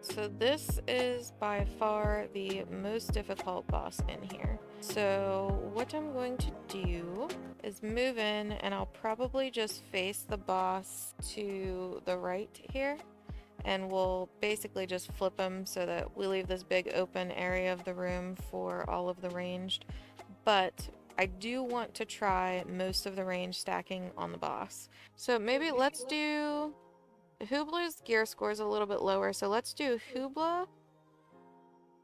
So this is by far the most difficult boss in here. So what I'm going to do is move in, and I'll probably just face the boss to the right here, and we'll basically just flip him so that we leave this big open area of the room for all of the ranged. But I do want to try most of the range stacking on the boss. So maybe let's do... Hubla's gear score is a little bit lower, so let's do Hubla,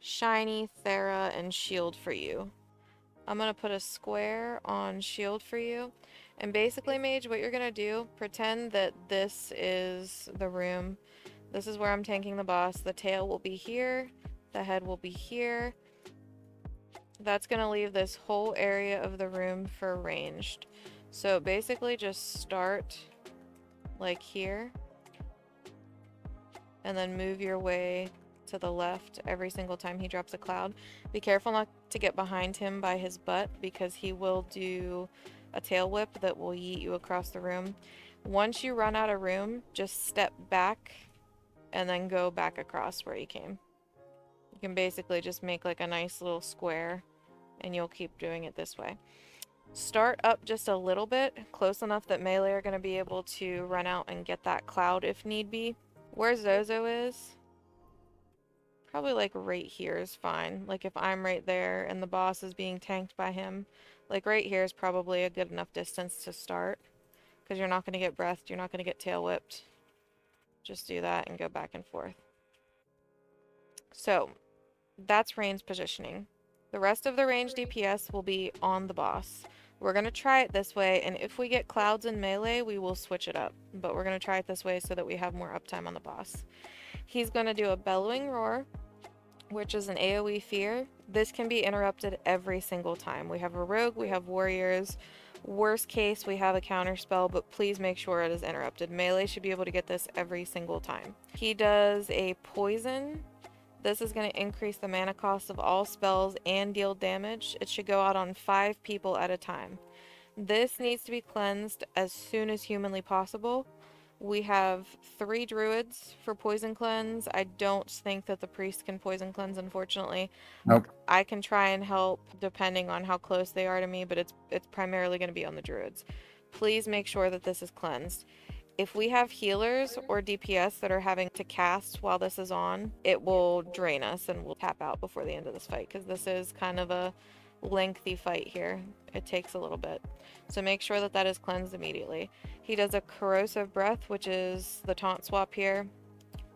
Shiny, Thera, and Shield for you. I'm gonna put a square on Shield for you. And basically, Mage, what you're gonna do, pretend that this is the room. This is where I'm tanking the boss. The tail will be here, the head will be here. That's gonna leave this whole area of the room for ranged. So basically just start like here, and then move your way to the left every single time he drops a cloud. Be careful not to get behind him by his butt, because he will do a tail whip that will yeet you across the room. Once you run out of room, just step back and then go back across where you came. You can basically just make like a nice little square, and you'll keep doing it this way. Start up just a little bit, close enough that melee are going to be able to run out and get that cloud if need be. Where Zozo is, probably like right here is fine. Like if I'm right there and the boss is being tanked by him, like right here is probably a good enough distance to start, because you're not going to get breathed, you're not going to get tail whipped. Just do that and go back and forth. So that's range positioning. The rest of the range DPS will be on the boss. We're going to try it this way, and if we get clouds in melee, we will switch it up. But we're going to try it this way so that we have more uptime on the boss. He's going to do a Bellowing Roar, which is an AoE fear. This can be interrupted every single time. We have a rogue, we have warriors. Worst case, we have a counter spell, but please make sure it is interrupted. Melee should be able to get this every single time. He does a poison. This is going to increase the mana cost of all spells and deal damage. It should go out on 5 people at a time. This needs to be cleansed as soon as humanly possible. We have 3 druids for poison cleanse. I don't think that the priest can poison cleanse, unfortunately. Nope. I can try and help depending on how close they are to me, but it's primarily going to be on the druids. Please make sure that this is cleansed. If we have healers or DPS that are having to cast while this is on, it will drain us and we'll tap out before the end of this fight, because this is kind of a lengthy fight here. It takes a little bit. So make sure that that is cleansed immediately. He does a corrosive breath, which is the taunt swap here.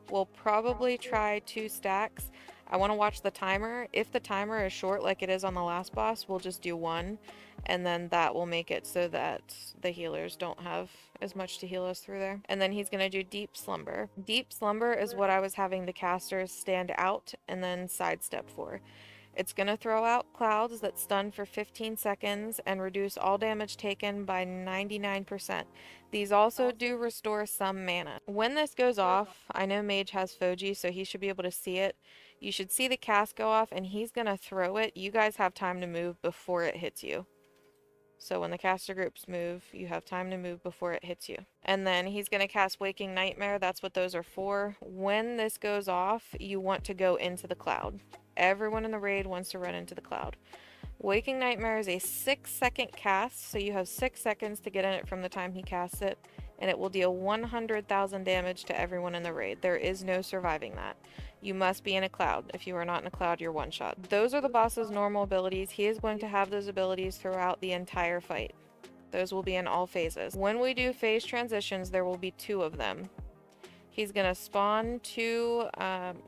We'll probably try 2 stacks. I want to watch the timer. If the timer is short like it is on the last boss, we'll just do 1, and then that will make it so that the healers don't have as much to heal us through there. And then he's going to do Deep Slumber. Deep Slumber is what I was having the casters stand out and then sidestep for. It's going to throw out clouds that stun for 15 seconds and reduce all damage taken by 99%. These also do restore some mana. When this goes off, I know Mage has Foji, so he should be able to see it. You should see the cast go off, and he's going to throw it. You guys have time to move before it hits you. So when the caster groups move, you have time to move before it hits you. And then he's going to cast Waking Nightmare. That's what those are for. When this goes off, you want to go into the cloud. Everyone in the raid wants to run into the cloud. Waking Nightmare is a 6-second cast, so you have 6 seconds to get in it from the time he casts it, and it will deal 100,000 damage to everyone in the raid. There is no surviving that. You must be in a cloud. If you are not in a cloud, you're one shot. Those are the boss's normal abilities. He is going to have those abilities throughout the entire fight. Those will be in all phases. When we do phase transitions, there will be 2 of them. He's going to spawn 2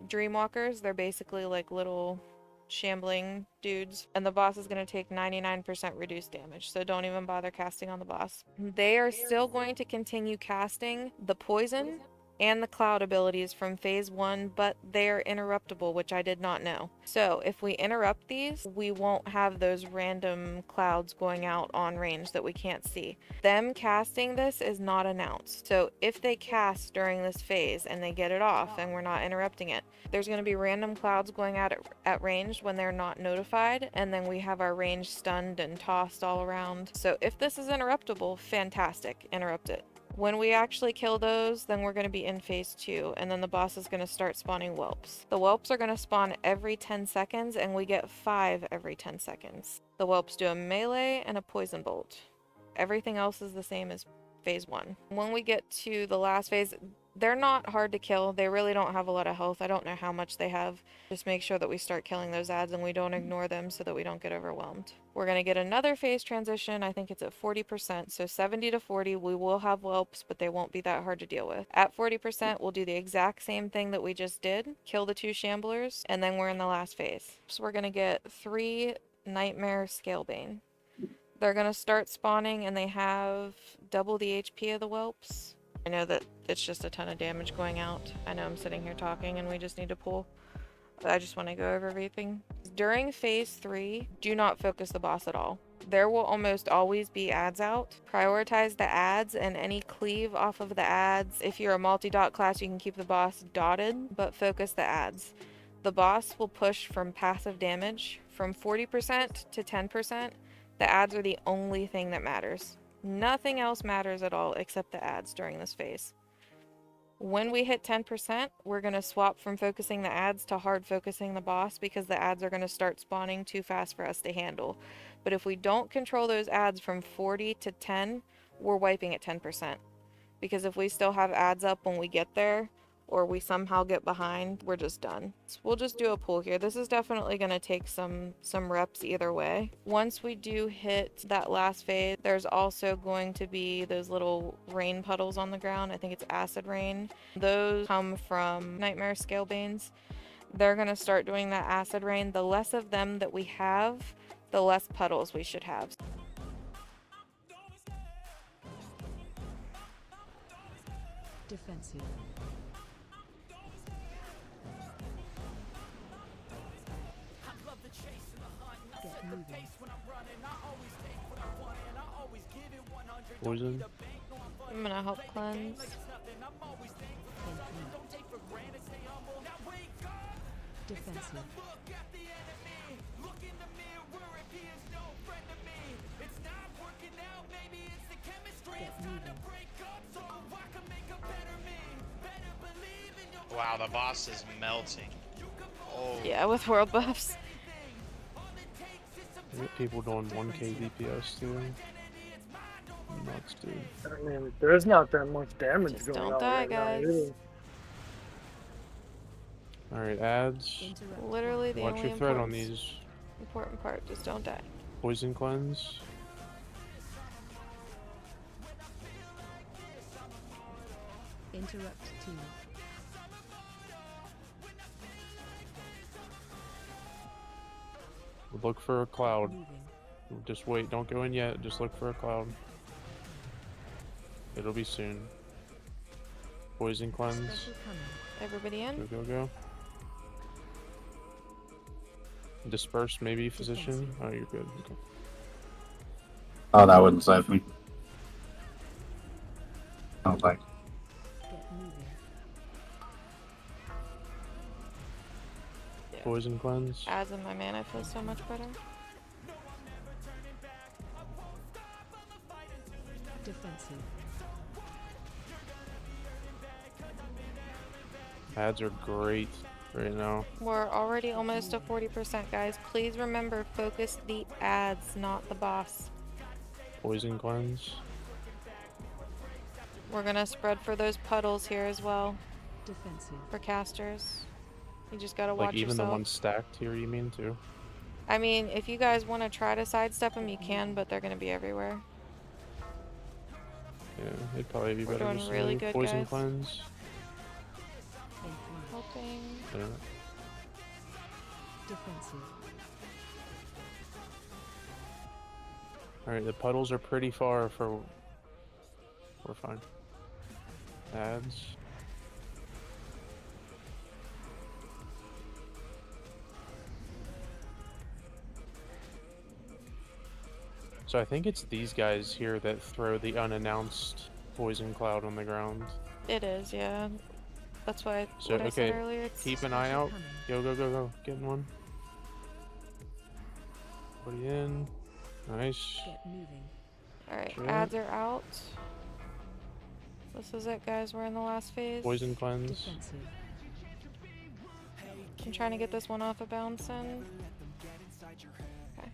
Dreamwalkers. They're basically like little shambling dudes. And the boss is going to take 99% reduced damage. So don't even bother casting on the boss. They are still going to continue casting the poison and the cloud abilities from phase 1, but they are interruptible, which I did not know. So if we interrupt these, we won't have those random clouds going out on range that we can't see. Them casting this is not announced. So if they cast during this phase and they get it off and we're not interrupting it, there's going to be random clouds going out at range when they're not notified, and then we have our range stunned and tossed all around. So if this is interruptible, fantastic, interrupt it. When we actually kill those, then we're going to be in phase 2, and then the boss is going to start spawning whelps. The whelps are going to spawn every 10 seconds, and we get 5 every 10 seconds. The whelps do a melee and a poison bolt. Everything else is the same as phase 1. When we get to the last phase, they're not hard to kill. They really don't have a lot of health. I don't know how much they have. Just make sure that we start killing those ads and we don't ignore them so that we don't get overwhelmed. We're going to get another phase transition. I think it's at 40%. So 70 to 40, we will have whelps, but they won't be that hard to deal with. At 40%, we'll do the exact same thing that we just did. Kill the 2 shamblers, and then we're in the last phase. So we're going to get 3 Nightmare Scalebane. They're going to start spawning, and they have double the HP of the whelps. I know that it's just a ton of damage going out. I know I'm sitting here talking and we just need to pull. I just want to go over everything. During phase 3, do not focus the boss at all. There will almost always be ads out. Prioritize the ads and any cleave off of the ads. If you're a multi-dot class, you can keep the boss dotted, but focus the ads. The boss will push from passive damage from 40% to 10%. The ads are the only thing that matters. Nothing else matters at all except the ads during this phase. When we hit 10%, we're going to swap from focusing the ads to hard focusing the boss because the ads are going to start spawning too fast for us to handle. But if we don't control those ads from 40 to 10, we're wiping at 10%. Because if we still have ads up when we get there, or we somehow get behind, we're just done. So we'll just do a pull here. This is definitely going to take some reps either way. Once we do hit that last phase, there's also going to be those little rain puddles on the ground. I think it's acid rain. Those come from Nightmare Scalebanes. They're going to start doing that acid rain. The less of them that we have, the less puddles we should have. Defensive. Get moving. Poison. I'm gonna help cleanse. Defensive. Get moving. Wow, the boss is melting. Oh. Yeah, with world buffs. We get people doing 1k DPS too. Nuts, dude. I mean, there's not that much damage Just going don't on die, right now, guys. really. Alright, ads. Interrupt. Literally the Watch only your threat on these. important part. Just don't die. Poison cleanse. Interrupt 2. Look for a cloud. Moving. Just wait, don't go in yet. Just look for a cloud. It'll be soon. Poison cleanse. Special coming. Everybody in? Go, go, go. Disperse, maybe, physician. Oh, you're good. Okay. Oh, that wouldn't save me. I don't think. Get moving. Yeah. Poison cleanse. Ads in my mana feel so much better. Defensive. Ads are great right now. We're already almost to 40%, guys. Please remember, focus the ads, not the boss. Poison cleanse. We're gonna spread for those puddles here as well, Defensive. for casters. You just gotta watch Like even yourself. the ones stacked here, you mean too? I mean, if you guys want to try to sidestep them, you can, but they're gonna be everywhere. Yeah, it'd probably be We're better doing just to really leave good, poison guys. cleanse. Helping. Yeah. Defensive. Alright, the puddles are pretty far for... We're fine. Ads. So I think it's these guys here that throw the unannounced poison cloud on the ground. It is, yeah. That's why So, what I said okay, earlier. It's keep an eye out. Go, go, go, go. Get in one. Put it in. Nice. Get moving. Alright, Sure. ads are out. This is it, guys. We're in the last phase. Poison cleanse. Defensive. I'm trying to get this one off of bouncing. Okay.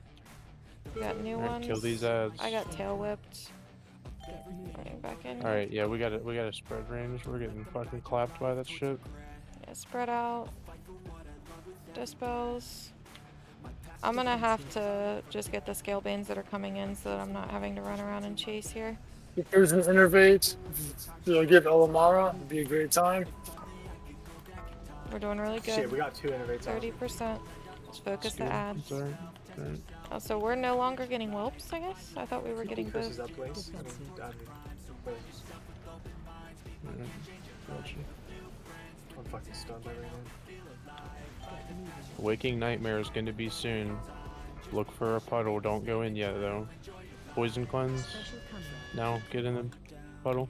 We got new Alright, ones. kill these ads. I got tail whipped. Get moving. Running back in. Alright, yeah, we got a spread range. We're getting fucking clapped by that shit. Yeah, spread out. Dispels. I'm gonna have to just get the scale banes that are coming in so that I'm not having to run around and chase here. If there's an innervate, you'll get Olamara. It'd be a great time. We're doing really good. Shit, we got 2 innovates out. 30%. Just focus the Skill, ads. sorry. Alright. Oh, so we're no longer getting whelps, I guess? I thought we were getting Curses both. up, please. Alright, gotcha. I'm fucking stunned right now. Get moving. Waking Nightmare is going to be soon. Look for a puddle. Don't go in yet, though. Poison cleanse. Special coming. Now, get in the puddle.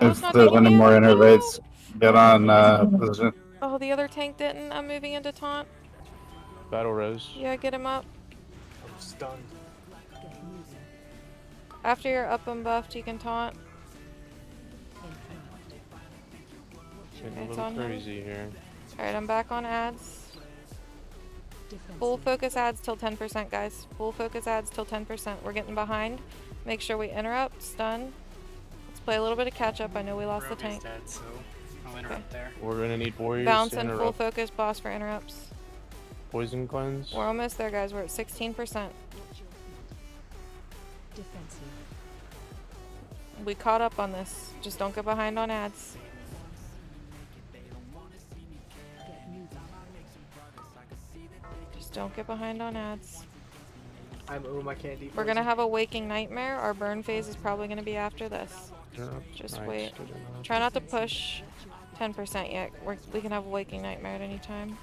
Oh, If it's not there's taking any more damage. innervates, get on position. Oh, the other tank didn't. I'm moving into taunt. Battle res. Yeah, get him up. I'm stunned. Get moving. After you're up and buffed, you can taunt. Interrupt. Getting a It's little on him. crazy here. Alright, I'm back on ads. Defensive. Full focus ads till 10%, guys. Full focus ads till 10%. We're getting behind. Make sure we interrupt, stun. Let's play a little bit of catch up. I know we lost the Rogue is tank. dead, so I'll interrupt there. We're going to need warriors Bounce to and full interrupt. focus boss for interrupts. Poison cleanse. We're almost there, guys. We're at 16%. Defensive. We caught up on this. Just don't get behind on ads. Get moving. Just don't get behind on ads. I'm I can't defense. We're gonna have a waking nightmare. Our burn phase is probably gonna be after this. Interrupt. Just Nice, wait. good enough. Try not to push 10% yet. We can have a waking nightmare at any time.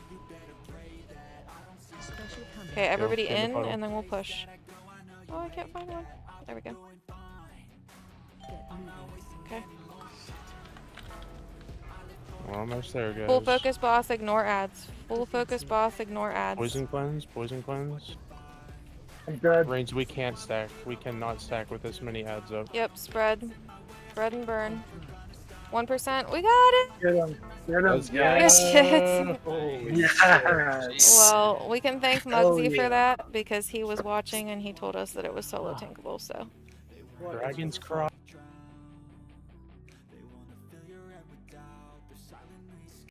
Special coming. Okay, everybody get in the in, puddle. and then we'll push. Oh, I can't find one. There we go. Get moving. Okay. We're almost there, guys. Full focus boss, ignore ads. Full focus boss, ignore ads. Poison cleanse. Poison cleanse. I'm dead. Range, we can't stack. We cannot stack with this many ads up. Yep, spread. Spread and burn. 1%. We got it! Get him. Get him. Let's Good shit. Holy Yes. Well, we can thank Hell Muggsy yeah. for that because he was watching and he told us that it was solo tankable, so. Dragon's Cry.